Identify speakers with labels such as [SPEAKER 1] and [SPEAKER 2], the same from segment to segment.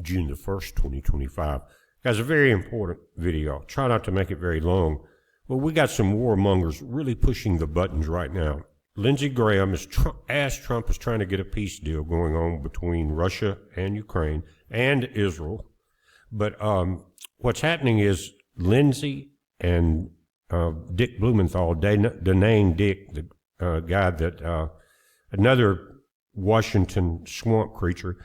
[SPEAKER 1] June the 1st, 2025. Guys, a very important video. I'll try not to make it very long, but we got some warmongers really pushing the buttons right now. Lindsey Graham is as Trump is trying to get a peace deal going on between Russia and Ukraine and Israel. But what's happening is Lindsey and Dick Blumenthal, denying Dick, the guy that another Washington swamp creature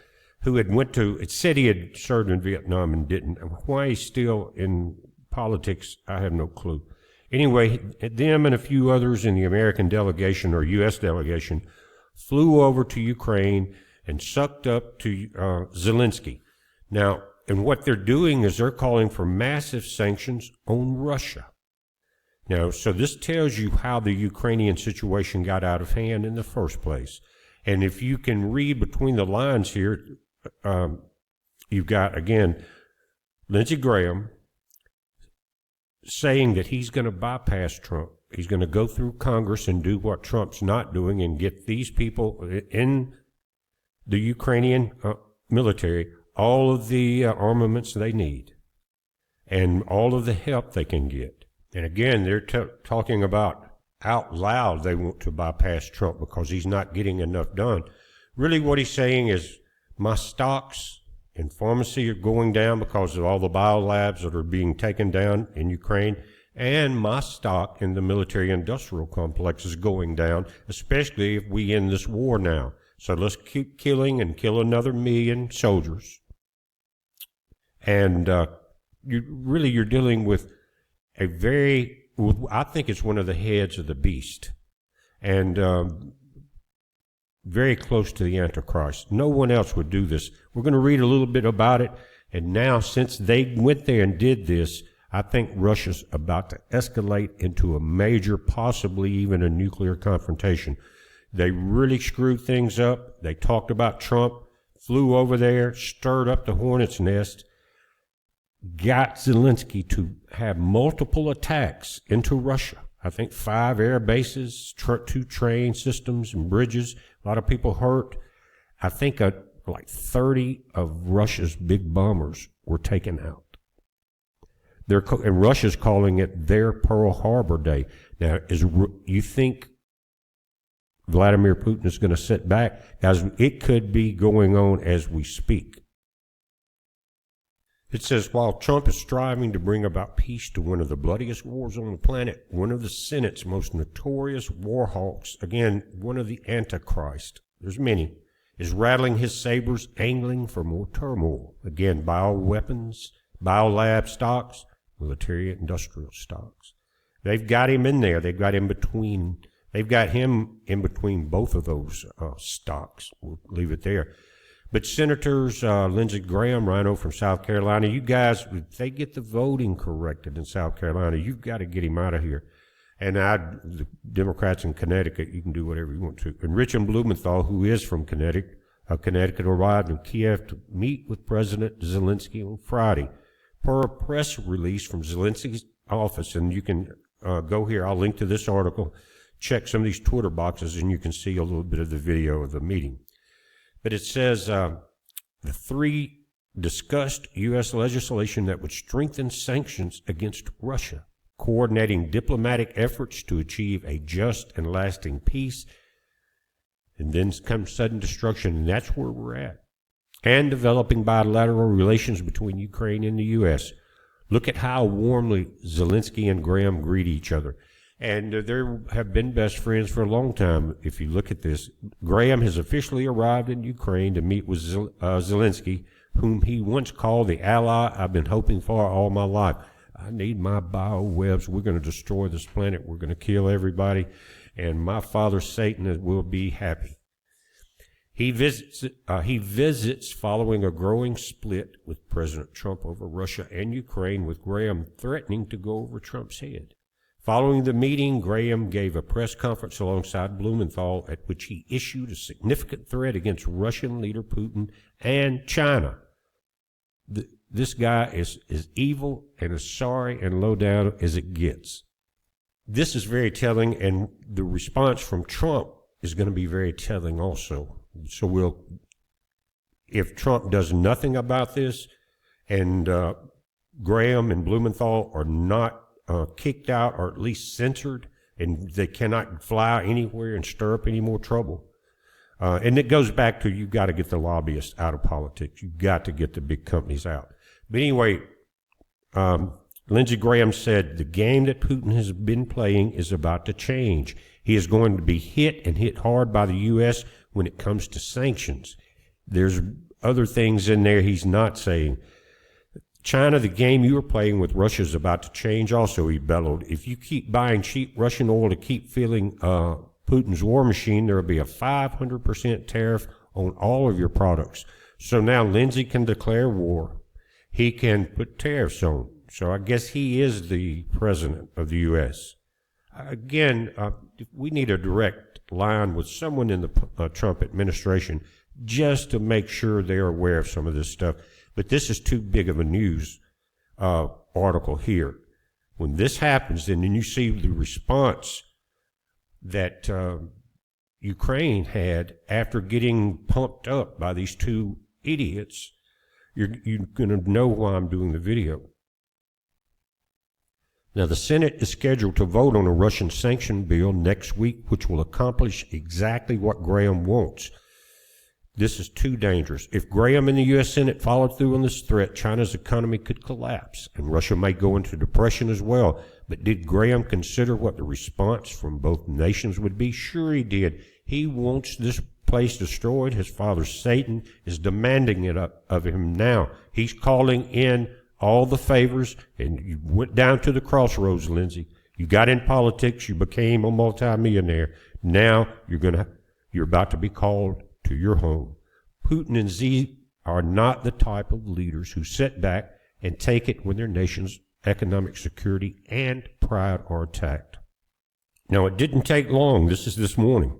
[SPEAKER 1] who had it said he had served in Vietnam and didn't. Why he's still in politics, I have no clue. Anyway, them and a few others in the American delegation or U.S. delegation flew over to Ukraine and sucked up to Zelensky. Now, and what they're doing is they're calling for massive sanctions on Russia. Now, so this tells you how the Ukrainian situation got out of hand in the first place. And if you can read between the lines here, you've got, again, Lindsey Graham saying that he's going to bypass Trump. He's going to go through Congress and do what Trump's not doing and get these people in the Ukrainian military all of the armaments they need and all of the help they can get. And again, they're talking about out loud they want to bypass Trump because he's not getting enough done. Really what he's saying is my stocks in pharmacy are going down because of all the biolabs that are being taken down in Ukraine, and my stock in the military-industrial complex is going down, especially if we end this war now. So let's keep killing and kill another 1 million soldiers. And you're dealing with a I think it's one of the heads of the beast, and very close to the Antichrist. No one else would do this. We're going to read a little bit about it, and now since they went there and did this, I think Russia's about to escalate into a major, possibly even a nuclear confrontation. They really screwed things up. They talked about Trump, flew over there, stirred up the hornet's nest, got Zelensky to have multiple attacks into Russia. I think 5 air bases, 2 train systems and bridges. A lot of people hurt. I think like 30 of Russia's big bombers were taken out. And Russia's calling it their Pearl Harbor Day. Now, you think Vladimir Putin is going to sit back? Guys, it could be going on as we speak. It says, while Trump is striving to bring about peace to one of the bloodiest wars on the planet, one of the Senate's most notorious war hawks, again, one of the Antichrist, there's many, is rattling his sabers, angling for more turmoil. Again, bioweapons, biolab stocks, military-industrial stocks. They've got him in there. They've got him in between both of those stocks. We'll leave it there. But Senators Lindsey Graham, Rhino from South Carolina, you guys, if they get the voting corrected in South Carolina, you've got to get him out of here. And the Democrats in Connecticut, you can do whatever you want to. And Richard Blumenthal, who is from Connecticut, arrived in Kiev to meet with President Zelensky on Friday. Per a press release from Zelensky's office, and you can go here, I'll link to this article, check some of these Twitter boxes, and you can see a little bit of the video of the meeting. But it says the 3 discussed U.S. legislation that would strengthen sanctions against Russia, coordinating diplomatic efforts to achieve a just and lasting peace, and then comes sudden destruction, and that's where we're at, and developing bilateral relations between Ukraine and the U.S. Look at how warmly Zelensky and Graham greet each other. And they have been best friends for a long time. If you look at this, Graham has officially arrived in Ukraine to meet with Zelensky, whom he once called the ally I've been hoping for all my life. I need my biowebs. We're going to destroy this planet. We're going to kill everybody. And my father, Satan, will be happy. He visits following a growing split with President Trump over Russia and Ukraine, with Graham threatening to go over Trump's head. Following the meeting, Graham gave a press conference alongside Blumenthal at which he issued a significant threat against Russian leader Putin and China. This guy is evil and as sorry and low down as it gets. This is very telling, and the response from Trump is going to be very telling also. So if Trump does nothing about this and Graham and Blumenthal are not kicked out or at least censored, and they cannot fly anywhere and stir up any more trouble. And it goes back to, you've got to get the lobbyists out of politics. You've got to get the big companies out. But anyway, Lindsey Graham said the game that Putin has been playing is about to change. He is going to be hit and hit hard by the U.S. when it comes to sanctions. There's other things in there he's not saying. China, the game you were playing with Russia is about to change also, he bellowed. If you keep buying cheap Russian oil to keep filling Putin's war machine, there will be a 500% tariff on all of your products. So now Lindsey can declare war. He can put tariffs on. So I guess he is the president of the U.S. Again, we need a direct line with someone in the Trump administration just to make sure they're aware of some of this stuff. But this is too big of a news article here. When this happens, and then you see the response that Ukraine had after getting pumped up by these two idiots, you're going to know why I'm doing the video. Now, the Senate is scheduled to vote on a Russian sanction bill next week, which will accomplish exactly what Graham wants. This is too dangerous. If Graham and the U.S. Senate followed through on this threat, China's economy could collapse, and Russia may go into depression as well. But did Graham consider what the response from both nations would be? Sure he did. He wants this place destroyed. His father, Satan, is demanding it of him now. He's calling in all the favors, and you went down to the crossroads, Lindsey. You got in politics. You became a multimillionaire. Now you're about to be called to your home. Putin and Xi are not the type of leaders who sit back and take it when their nation's economic security and pride are attacked. Now, it didn't take long. This is this morning.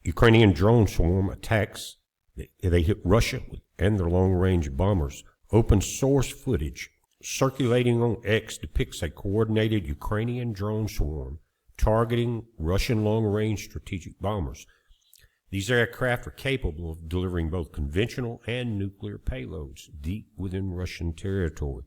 [SPEAKER 1] Ukrainian drone swarm attacks. They hit Russia and their long-range bombers. Open source footage circulating on X depicts a coordinated Ukrainian drone swarm targeting Russian long-range strategic bombers. These aircraft are capable of delivering both conventional and nuclear payloads deep within Russian territory.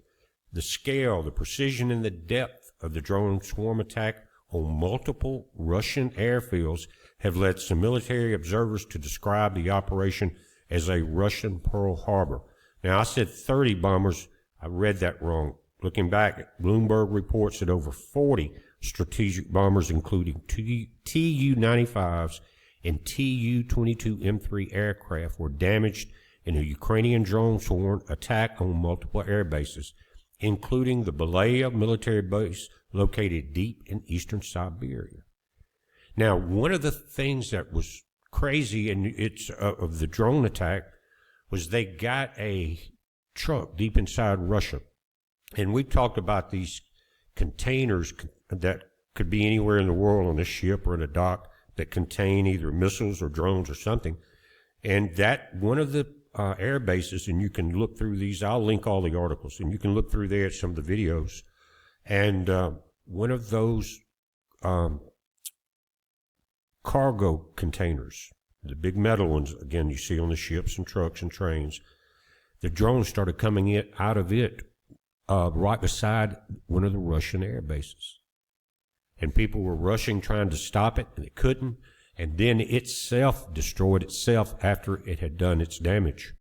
[SPEAKER 1] The scale, the precision, and the depth of the drone swarm attack on multiple Russian airfields have led some military observers to describe the operation as a Russian Pearl Harbor. Now, I said 30 bombers. I read that wrong. Looking back, Bloomberg reports that over 40 strategic bombers, including Tu-95s and Tu-22M3 aircraft, were damaged in a Ukrainian drone swarm attack on multiple air bases, including the Belaya military base located deep in eastern Siberia. Now, one of the things that was crazy and it's of the drone attack was they got a truck deep inside Russia. And we talked about these containers that could be anywhere in the world on a ship or in a dock that contain either missiles or drones or something. And that one of the air bases, and you can look through these, I'll link all the articles, and you can look through there at some of the videos. And one of those cargo containers, the big metal ones, again, you see on the ships and trucks and trains, the drones started coming out of it right beside one of the Russian air bases. And people were rushing, trying to stop it, and they couldn't. And then itself destroyed itself after it had done its damage.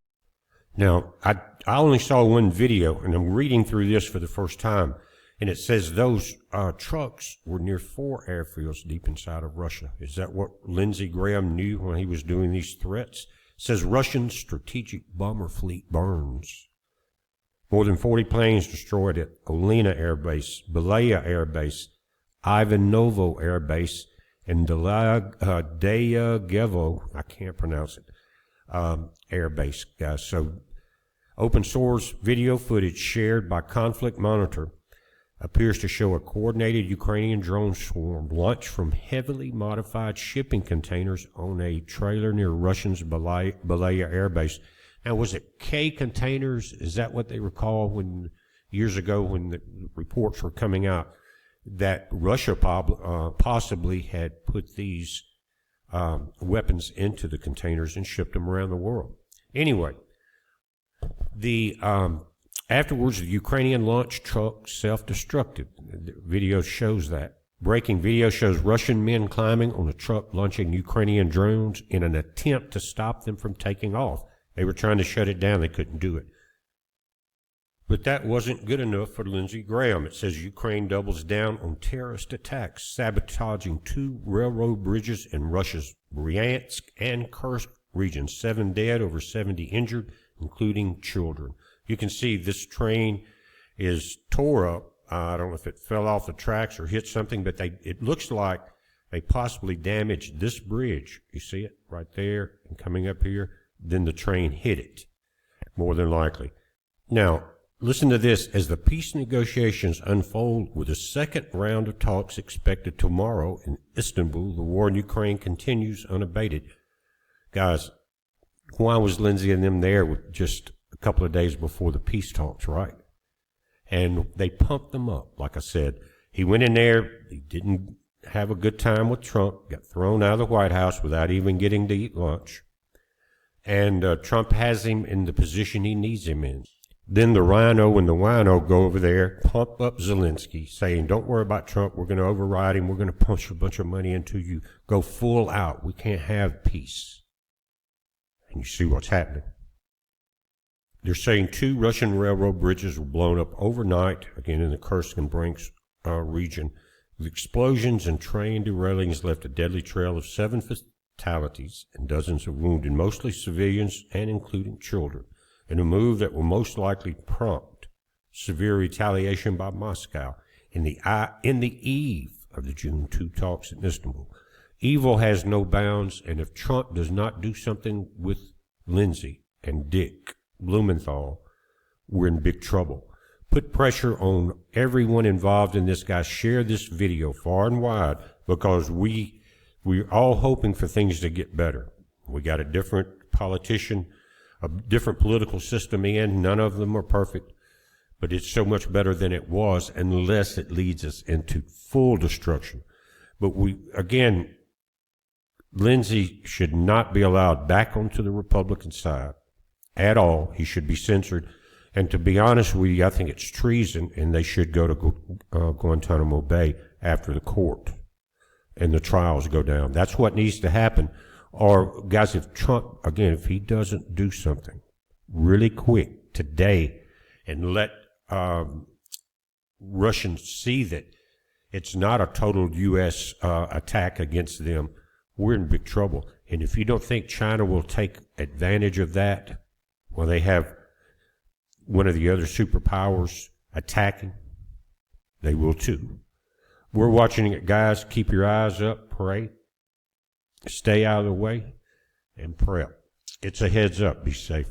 [SPEAKER 1] Now, I only saw one video, and I'm reading through this for the first time, and it says those trucks were near 4 airfields deep inside of Russia. Is that what Lindsey Graham knew when he was doing these threats? It says Russian strategic bomber fleet burns. More than 40 planes destroyed at Olenya Air Base, Belaya Air Base, Ivanovo Air Base, and Dayagevo, I can't pronounce it, Air Base, guys. So, open source video footage shared by Conflict Monitor appears to show a coordinated Ukrainian drone swarm launched from heavily modified shipping containers on a trailer near Russia's Belaya Air Base. Now, was it K containers? Is that what they were called when years ago when the reports were coming out that Russia possibly had put these weapons into the containers and shipped them around the world? Anyway, The afterwards, the Ukrainian launch truck self-destructed. The video shows that. Breaking video shows Russian men climbing on a truck launching Ukrainian drones in an attempt to stop them from taking off. They were trying to shut it down. They couldn't do it. But that wasn't good enough for Lindsey Graham. It says Ukraine doubles down on terrorist attacks, sabotaging 2 railroad bridges in Russia's Bryansk and Kursk regions. 7 dead, over 70 injured, including children. You can see this train is tore up. I don't know if it fell off the tracks or hit something, but it looks like they possibly damaged this bridge. You see it right there and coming up here? Then the train hit it, more than likely. Now, listen to this. As the peace negotiations unfold with a second round of talks expected tomorrow in Istanbul, the war in Ukraine continues unabated. Guys, why was Lindsey and them there with just a couple of days before the peace talks, right? And they pumped them up. Like I said, he went in there, he didn't have a good time with Trump, got thrown out of the White House without even getting to eat lunch. And Trump has him in the position he needs him in. Then the rhino and the wino go over there, pump up Zelensky, saying, don't worry about Trump, we're going to override him, we're going to punch a bunch of money into you. Go full out, we can't have peace. And you see what's happening. They're saying 2 Russian railroad bridges were blown up overnight, again in the Kursk and Bryansk region. The explosions and train derailings left a deadly trail of 7 fatalities and dozens of wounded, mostly civilians and including children, in a move that will most likely prompt severe retaliation by Moscow in the eve of the June 2 talks in Istanbul. Evil has no bounds, and if Trump does not do something with Lindsey and Dick Blumenthal, we're in big trouble. Put pressure on everyone involved in this, guys. Share this video far and wide, because we're all hoping for things to get better. We got a different politician, a different political system in. None of them are perfect, but it's so much better than it was, unless it leads us into full destruction. But again, Lindsey should not be allowed back onto the Republican side at all. He should be censored. And to be honest with you, I think it's treason, and they should go to Guantanamo Bay after the court and the trials go down. That's what needs to happen. Or, guys, if Trump, again, if he doesn't do something really quick today and let Russians see that it's not a total U.S. Attack against them, we're in big trouble. And if you don't think China will take advantage of that, well, they have one of the other superpowers attacking, they will too. We're watching it, guys. Keep your eyes up, pray, stay out of the way, and prep. It's a heads up. Be safe.